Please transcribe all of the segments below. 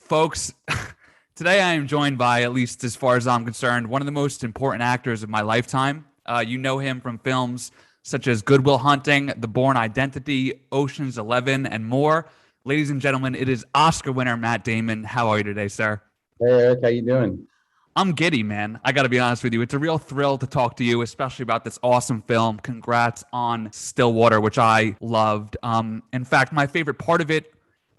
Folks, today I am joined by, at least as far as I'm concerned, one of the most important actors of my lifetime. You know him from films such as Good Will Hunting, The Bourne Identity, Ocean's 11, and more. Ladies and gentlemen, it is Oscar winner Matt Damon. How are you today, sir? Hey Eric, how you doing? I'm giddy, man. I got to be honest with you. It's a real thrill to talk to you, especially about this awesome film. Congrats on Stillwater, which I loved. In fact, my favorite part of it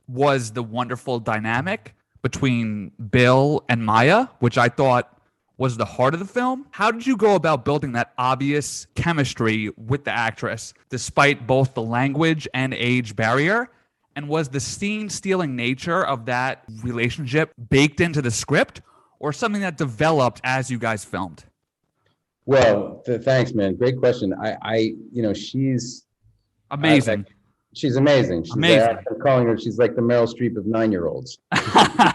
was the wonderful dynamic between Bill and Maya, which I thought was the heart of the film. How did you go about building that obvious chemistry with the actress, despite both the language and age barrier? And was the scene-stealing nature of that relationship baked into the script, or something that developed as you guys filmed? Well, thanks, man. Great question. She's amazing. She's amazing. She's amazing. I'm calling her. She's like the Meryl Streep of 9-year-olds.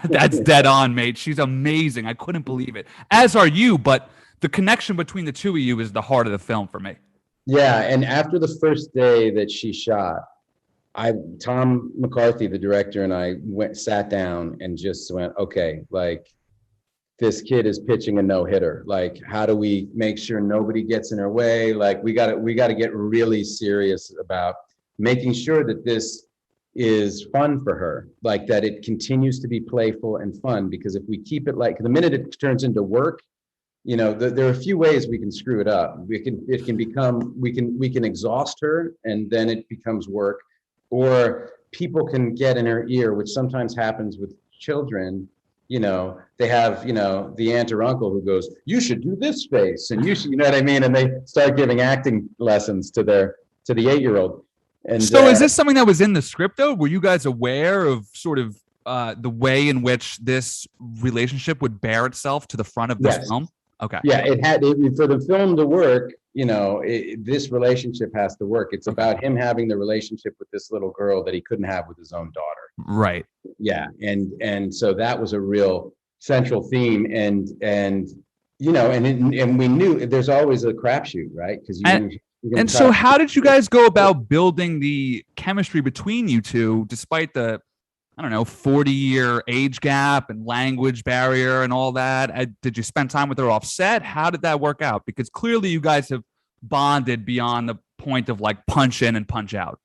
That's dead on, mate. She's amazing. I couldn't believe it. As are you, but the connection between the two of you is the heart of the film for me. Yeah, and after the first day that she shot, Tom McCarthy, the director, and I sat down and just went, okay, like, this kid is pitching a no-hitter. Like, how do we make sure nobody gets in her way? Like, we got to get really serious about making sure that this is fun for her, like that it continues to be playful and fun. Because if we keep it like the minute it turns into work, there are a few ways we can screw it up. We can exhaust her, and then it becomes work, or people can get in her ear, which sometimes happens with children. They have, the aunt or uncle who goes, you should do this face, and you should, you know what I mean? And they start giving acting lessons to the 8-year-old. And so is this something that was in the script, though? Were you guys aware of sort of the way in which this relationship would bear itself to the front of this film? Okay. Yeah, for the film to work, this relationship has to work. It's about him having the relationship with this little girl that he couldn't have with his own daughter. Right. Yeah. And so that was a real central theme. And we knew there's always a crapshoot, right? Because so how did you guys go about building the chemistry between you two, despite the 40-year age gap and language barrier and all that? Did you spend time with her off set? How did that work out? Because clearly you guys have bonded beyond the point of like punch in and punch out.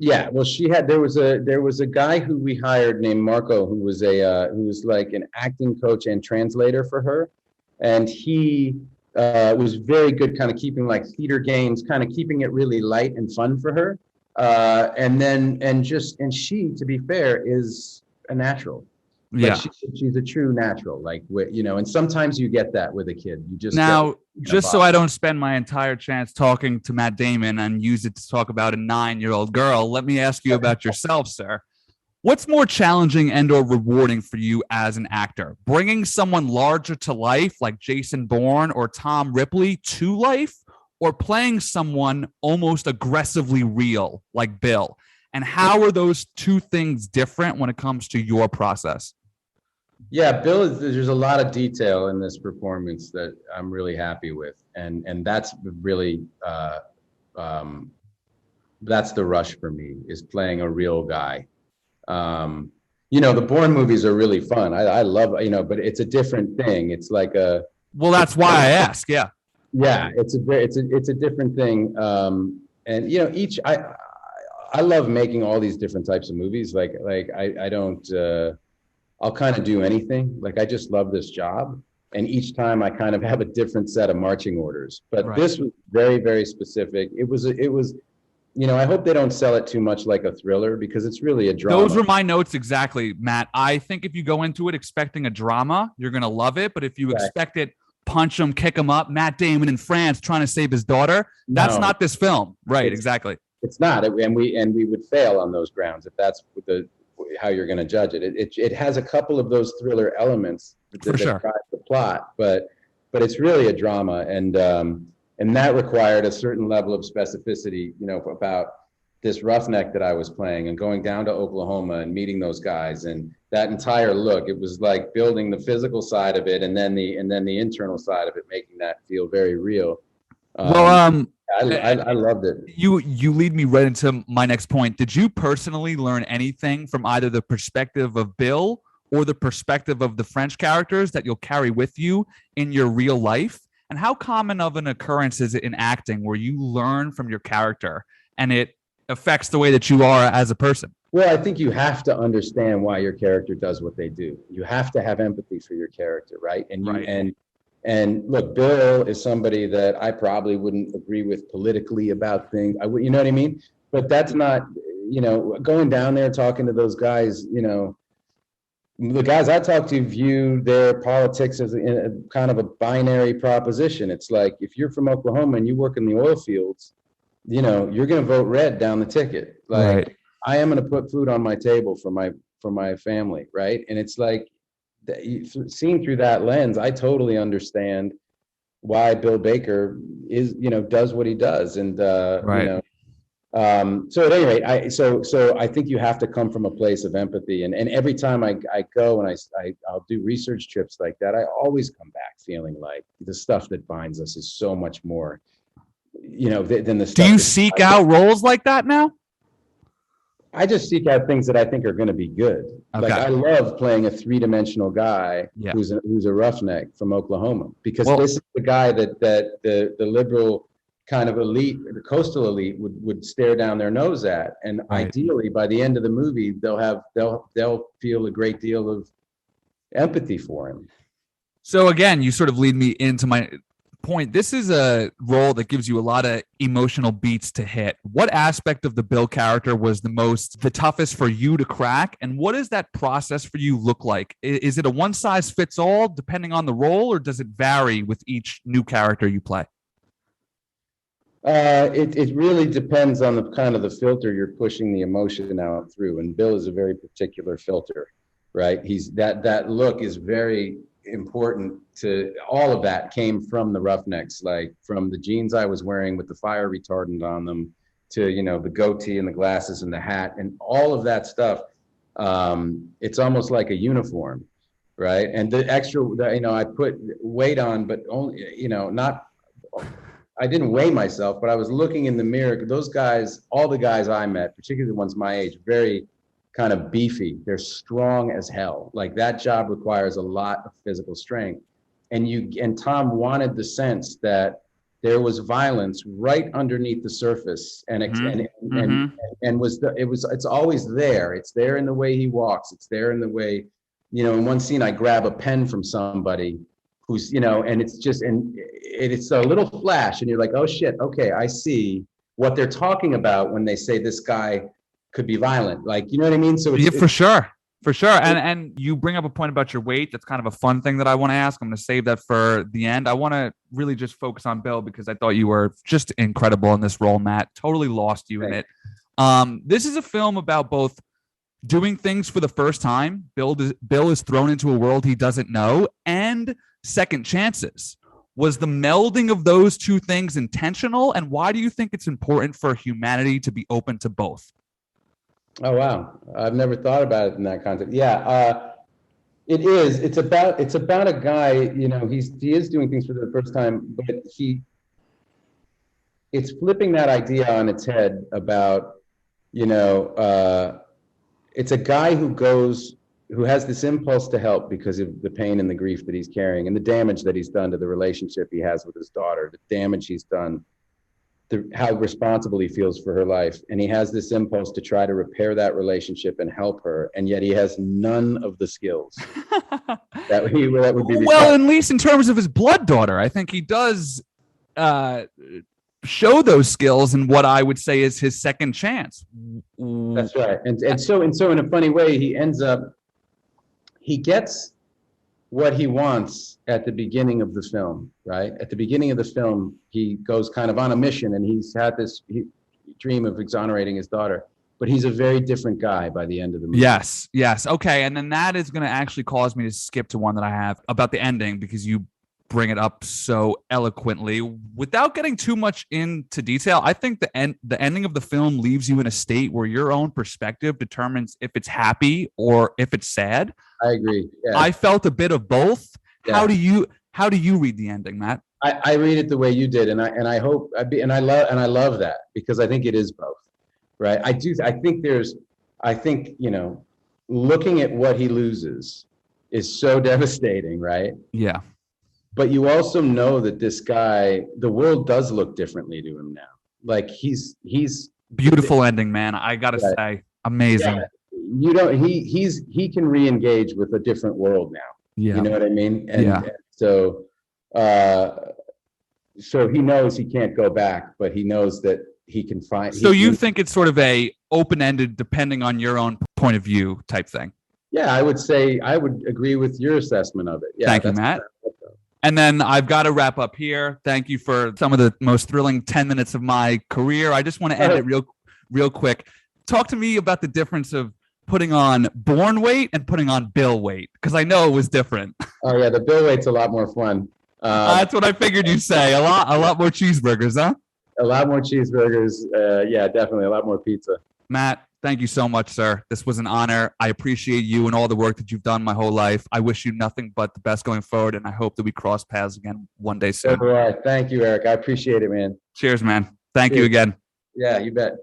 Yeah, well, there was a guy who we hired named Marco, who was like an acting coach and translator for her, and he was very good, kind of keeping like theater games, kind of keeping it really light and fun for her. And she, to be fair, is a natural. Yeah, she's a true natural. Like, and sometimes you get that with a kid. You just so I don't spend my entire chance talking to Matt Damon and use it to talk about a 9-year-old girl. Let me ask you about yourself, sir. What's more challenging and/or rewarding for you as an actor? Bringing someone larger to life like Jason Bourne or Tom Ripley to life, or playing someone almost aggressively real like Bill? And how are those two things different when it comes to your process? Yeah, Bill, there's a lot of detail in this performance that I'm really happy with. And that's really, that's the rush for me, is playing a real guy. The Bourne movies are really fun. I love, but it's a different thing. It's like well, that's why I ask. Yeah. Yeah, it's a different thing. I love making all these different types of movies. Like I don't, I'll kind of do anything. Like, I just love this job. And each time I kind of have a different set of marching orders, but right. This was very, very specific. It was, I hope they don't sell it too much like a thriller, because it's really a drama. Those were my notes exactly, Matt. I think if you go into it expecting a drama, you're going to love it. But if you expect it, punch him, kick him up, Matt Damon in France trying to save his daughter, that's not this film. Right, exactly. It's not. And we would fail on those grounds if that's how you're going to judge it. It has a couple of those thriller elements that drive the plot, but it's really a drama. And that required a certain level of specificity, about this roughneck that I was playing, and going down to Oklahoma and meeting those guys, and that entire look. It was like building the physical side of it, and then the internal side of it, making that feel very real. I loved it. You lead me right into my next point. Did you personally learn anything from either the perspective of Bill or the perspective of the French characters that you'll carry with you in your real life? And how common of an occurrence is it in acting where you learn from your character and it affects the way that you are as a person? Well, I think you have to understand why your character does what they do. You have to have empathy for your character, right? And look, Bill is somebody that I probably wouldn't agree with politically about things. You know what I mean? But that's not, going down there talking to those guys, the guys I talk to view their politics as a kind of a binary proposition. It's like, if you're from Oklahoma and you work in the oil fields, you're going to vote red down the ticket. Like, right. I am going to put food on my table for my family, right? And it's like, seeing through that lens, I totally understand why Bill Baker does what he does. And right. So at any rate, so I think you have to come from a place of empathy. And every time I go and I'll do research trips like that, I always come back feeling like the stuff that binds us is so much more, than the stuff. Do you seek out roles like that now? I just seek out things that I think are going to be good. Okay. Like, I love playing a three-dimensional guy who's a roughneck from Oklahoma, because this is the guy that the liberal kind of elite, the coastal elite, would stare down their nose at. And right. Ideally, by the end of the movie, they'll feel a great deal of empathy for him. So again, you sort of lead me into my point. This is a role that gives you a lot of emotional beats to hit. What aspect of the Bill character was the toughest for you to crack? And what does that process for you look like? Is it a one size fits all depending on the role, or does it vary with each new character you play? It really depends on the kind of the filter you're pushing the emotion out through. And Bill is a very particular filter, right? That look is very important. To all of that came from the Roughnecks, like from the jeans I was wearing with the fire retardant on them to the goatee and the glasses and the hat and all of that stuff. It's almost like a uniform, right? And the extra, I put weight on, but only not. I didn't weigh myself, but I was looking in the mirror. Those guys, all the guys I met, particularly the ones my age, very kind of beefy. They're strong as hell. Like, that job requires a lot of physical strength. And Tom wanted the sense that there was violence right underneath the surface, it's always there. It's there in the way he walks. It's there in the way, in one scene I grab a pen from somebody who's, and it's a little flash and you're like, oh shit, okay, I see what they're talking about when they say this guy could be violent. Like, you know what I mean? So for sure. And you bring up a point about your weight. That's kind of a fun thing that I want to ask. I'm going to save that for the end. I want to really just focus on Bill because I thought you were just incredible in this role, Matt. Totally lost you in it. This is a film about both doing things for the first time. Bill is thrown into a world he doesn't know, and second chances. Was the melding of those two things intentional? And why do you think it's important for humanity to be open to both? Oh, wow. I've never thought about it in that context. Yeah, it is. It's about a guy, he is doing things for the first time, but it's flipping that idea on its head about, it's a guy who has this impulse to help because of the pain and the grief that he's carrying and the damage that he's done to the relationship he has with his daughter, the damage he's done, how responsible he feels for her life. And he has this impulse to try to repair that relationship and help her. And yet he has none of the skills that would be required. Well, at least in terms of his blood daughter, I think he does show those skills in what I would say is his second chance. That's right. And so in a funny way, he gets what he wants at the beginning of the film, right? At the beginning of the film, he goes kind of on a mission and he's had this dream of exonerating his daughter, but he's a very different guy by the end of the movie. Yes. Okay. And then that is going to actually cause me to skip to one that I have about the ending because you bring it up so eloquently. Without getting too much into detail, I think the ending of the film leaves you in a state where your own perspective determines if it's happy or if it's sad. I agree. Yeah. I felt a bit of both. Yeah. How do you read the ending, Matt? I read it the way you did, and I hope I love that because I think it is both, right? I think looking at what he loses is so devastating, right? Yeah. But you also know that this guy, the world does look differently to him now. Like he's Beautiful ending, man. I gotta say, amazing. Yeah, you know, he can re-engage with a different world now. Yeah. You know what I mean? And so so he knows he can't go back, but he knows that he can find. So you think it's sort of a open-ended, depending on your own point of view type thing? Yeah, I would say I would agree with your assessment of it. Yeah, thank you, Matt. And then I've got to wrap up here. Thank you for some of the most thrilling 10 minutes of my career. I just want to end it real quick. Talk to me about the difference of putting on Bourne weight and putting on Bill weight, because I know it was different. Oh yeah, the Bill weight's a lot more fun. That's what I figured you'd say. A lot more cheeseburgers, huh? A lot more cheeseburgers. Yeah, definitely a lot more pizza. Matt, thank you so much, sir. This was an honor. I appreciate you and all the work that you've done my whole life. I wish you nothing but the best going forward, and I hope that we cross paths again one day soon. All right. Thank you, Eric. I appreciate it, man. Cheers, man. Thank you again. Yeah, you bet.